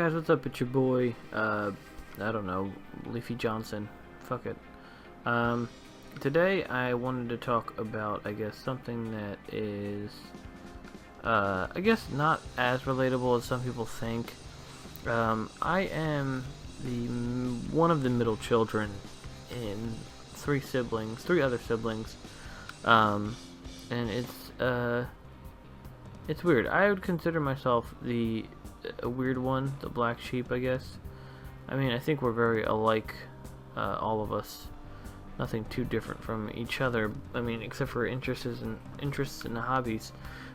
guys, what's up? It's your boy, I don't know, Leafy Johnson. Fuck it. Today I wanted to talk about, I guess, something that is, I guess not as relatable as some people think. I am one of the middle children in three other siblings, and it's weird. I would consider myself a weird one, the black sheep, I guess. I mean, I think we're very alike, all of us. Nothing too different from each other. I mean, except for interests and hobbies.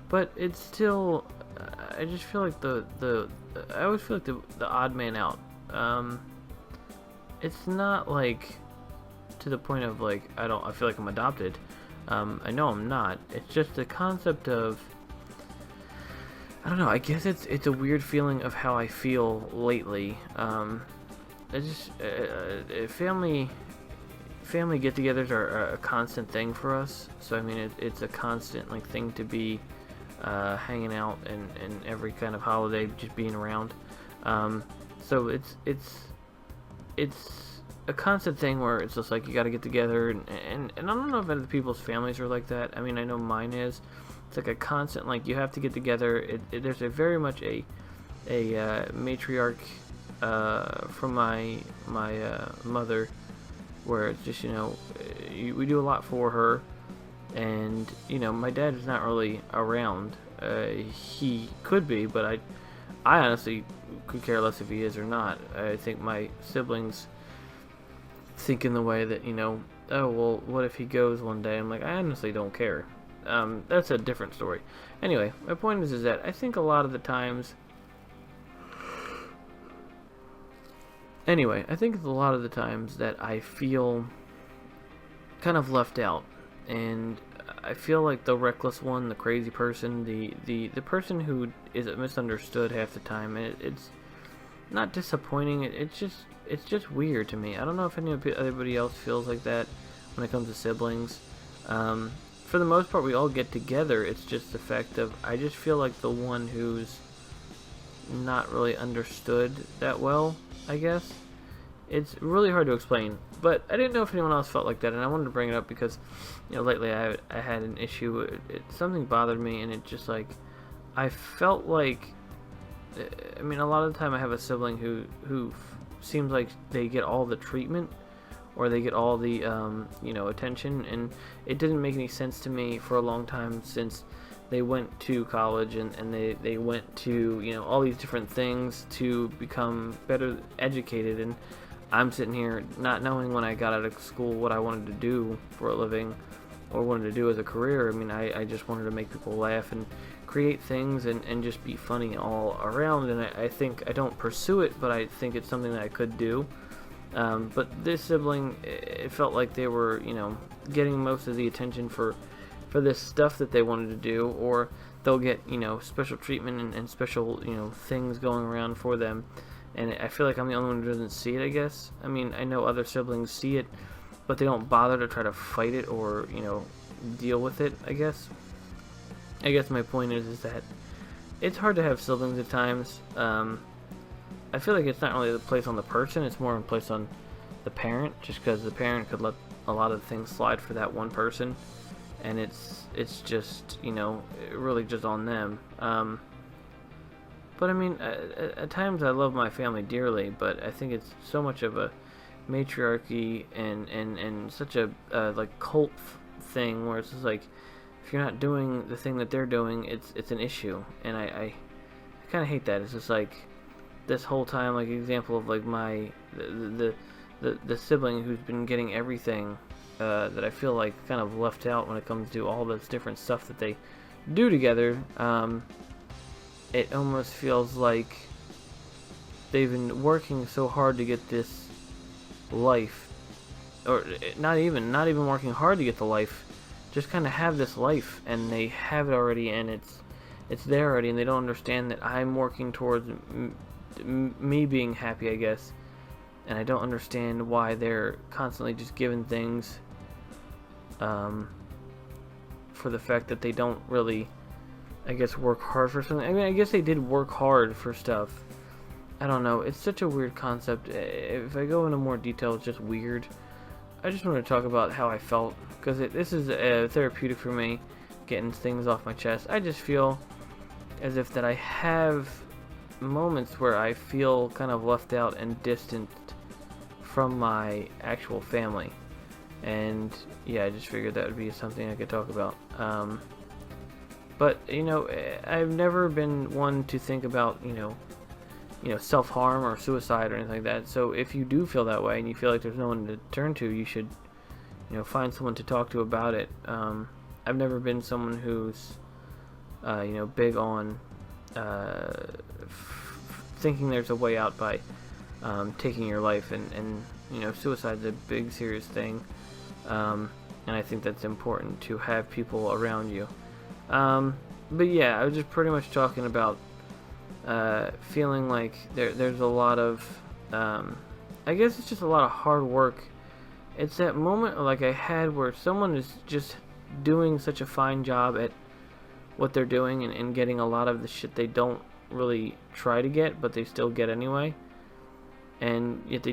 But it's still, I just feel like I always feel like the odd man out. It's not like to the point of like I feel like I'm adopted. I know I'm not. It's just the concept of, I don't know. I guess it's a weird feeling of how I feel lately. It's just family get-togethers are a constant thing for us. So I mean, it's a constant like thing to be hanging out and every kind of holiday, just being around. So it's a constant thing where it's just like you got to get together, and I don't know if other people's families are like that. I mean, I know mine is. It's like a constant, like, you have to get together. There's a very much a matriarch from my mother, where it's just, we do a lot for her, and my dad is not really around. He could be, but I honestly could care less if he is or not. I think my siblings think in the way that, oh well, what if he goes one day? I'm like, I honestly don't care. That's a different story. Anyway, my point is that I think a lot of the times that I feel kind of left out, and I feel like the reckless one, the crazy person, the person who is misunderstood half the time. And it's not disappointing. It's just weird to me. I don't know if anybody else feels like that when it comes to siblings. For the most part, we all get together. It's just the fact of I just feel like the one who's not really understood that well, I guess. It's really hard to explain, but I didn't know if anyone else felt like that, and I wanted to bring it up because, lately I had an issue. Something bothered me, and it just like I felt like, I mean, a lot of the time I have a sibling who seems like they get all the treatment, or they get all the attention, and it didn't make any sense to me for a long time, since they went to college and they went to all these different things to become better educated, and I'm sitting here not knowing when I got out of school what I wanted to do for a living or wanted to do as a career. I mean, I just wanted to make people laugh and create things and just be funny all around, and I think I don't pursue it, but I think it's something that I could do. But this sibling, it felt like they were, getting most of the attention for this stuff that they wanted to do, or they'll get, special treatment and special, things going around for them. And I feel like I'm the only one who doesn't see it, I guess. I mean, I know other siblings see it, but they don't bother to try to fight it or, deal with it, I guess. I guess my point is that it's hard to have siblings at times. I feel like it's not really the place on the person, it's more in place on the parent, just because the parent could let a lot of things slide for that one person, and it's just, really just on them. But I mean, at times I love my family dearly, but I think it's so much of a matriarchy and such a like cult thing, where it's just like, if you're not doing the thing that they're doing, it's an issue, and I kind of hate that. It's just like, this whole time, like, example of like the sibling who's been getting everything, that I feel like kind of left out when it comes to all this different stuff that they do together. It almost feels like they've been working so hard to get this life, or not even working hard to get the life, just kind of have this life, and they have it already, and it's there already, and they don't understand that I'm working towards me being happy, I guess, and I don't understand why they're constantly just given things for the fact that they don't really, I guess, work hard for something. I mean, I guess they did work hard for stuff. I don't know, it's such a weird concept. If I go into more detail, it's just weird. I just want to talk about how I felt, because this is therapeutic for me, getting things off my chest. I just feel as if that I have moments where I feel kind of left out and distant from my actual family. And yeah, I just figured that would be something I could talk about. But you know, I've never been one to think about self-harm or suicide or anything like that. So if you do feel that way and you feel like there's no one to turn to, you should find someone to talk to about it. I've never been someone who's big on thinking there's a way out by taking your life, and suicide's a big serious thing, and I think that's important to have people around you. But yeah, I was just pretty much talking about feeling like there's a lot of I guess it's just a lot of hard work. It's that moment like I had where someone is just doing such a fine job at what they're doing, and getting a lot of the shit they don't really try to get, but they still get anyway. And yet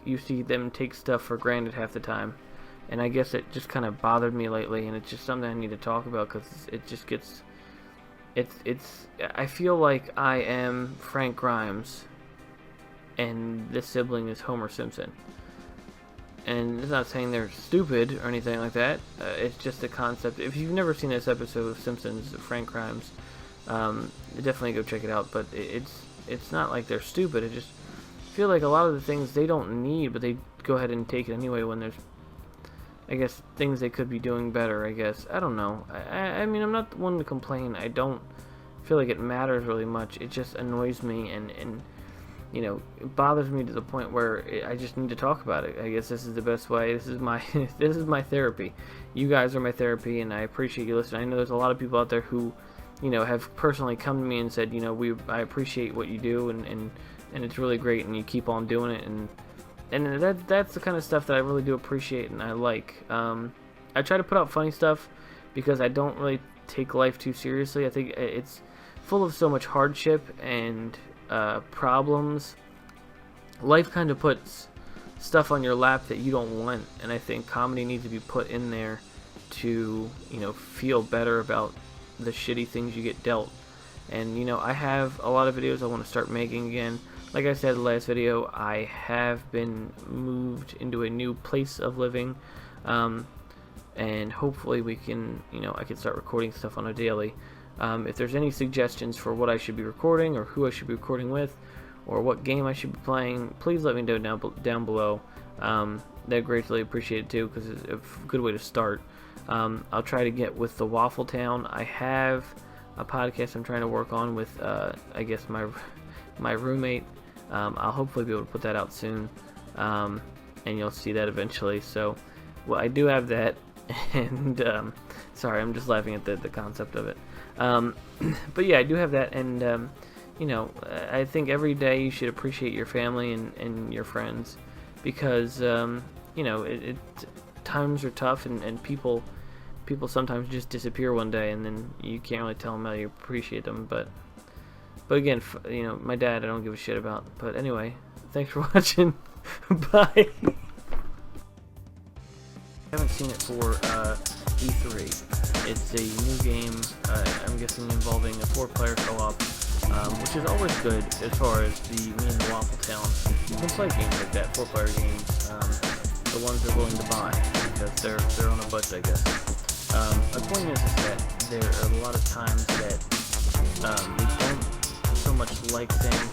you see them take stuff for granted half the time. And I guess it just kind of bothered me lately, and it's just something I need to talk about, because it just gets, I feel like I am Frank Grimes, and this sibling is Homer Simpson. And it's not saying they're stupid or anything like that. It's just the concept. If you've never seen this episode of Simpsons, Frank Grimes, definitely go check it out. But it's not like they're stupid. I just feel like a lot of the things they don't need, but they go ahead and take it anyway when there's, I guess, things they could be doing better, I guess. I don't know. I mean, I'm not the one to complain. I don't feel like it matters really much. It just annoys me, and it bothers me to the point where I just need to talk about it. I guess this is the best way. This is my this is my therapy. You guys are my therapy, and I appreciate you listening. I know there's a lot of people out there who, have personally come to me and said, I appreciate what you do, and it's really great, and you keep on doing it, and that's the kind of stuff that I really do appreciate and I like. I try to put out funny stuff because I don't really take life too seriously. I think it's full of so much hardship and problems. Life kind of puts stuff on your lap that you don't want, and I think comedy needs to be put in there to feel better about the shitty things you get dealt. And I have a lot of videos I want to start making again. Like I said in the last video, I have been moved into a new place of living, and hopefully we can I can start recording stuff on a daily. If there's any suggestions for what I should be recording, or who I should be recording with, or what game I should be playing, please let me know down below. That'd greatly appreciate it too, because it's a good way to start. I'll try to get with the Waffle Town. I have a podcast I'm trying to work on with I guess my roommate. I'll hopefully be able to put that out soon, and you'll see that eventually. So, well, I do have that, and sorry, I'm just laughing at the concept of it. But yeah, I do have that, and I think every day you should appreciate your family and your friends, because times are tough, and people sometimes just disappear one day, and then you can't really tell them how you appreciate them. But again, my dad I don't give a shit about. But anyway, thanks for watching. Bye. I haven't seen it for E3. It's a new game, I'm guessing involving a 4-player co-op, which is always good as far as me and the Waffle Town. You can play games like that, 4-player games, the ones they're willing to buy, because they're on a budget, I guess. My point is that there are a lot of times that we don't so much like things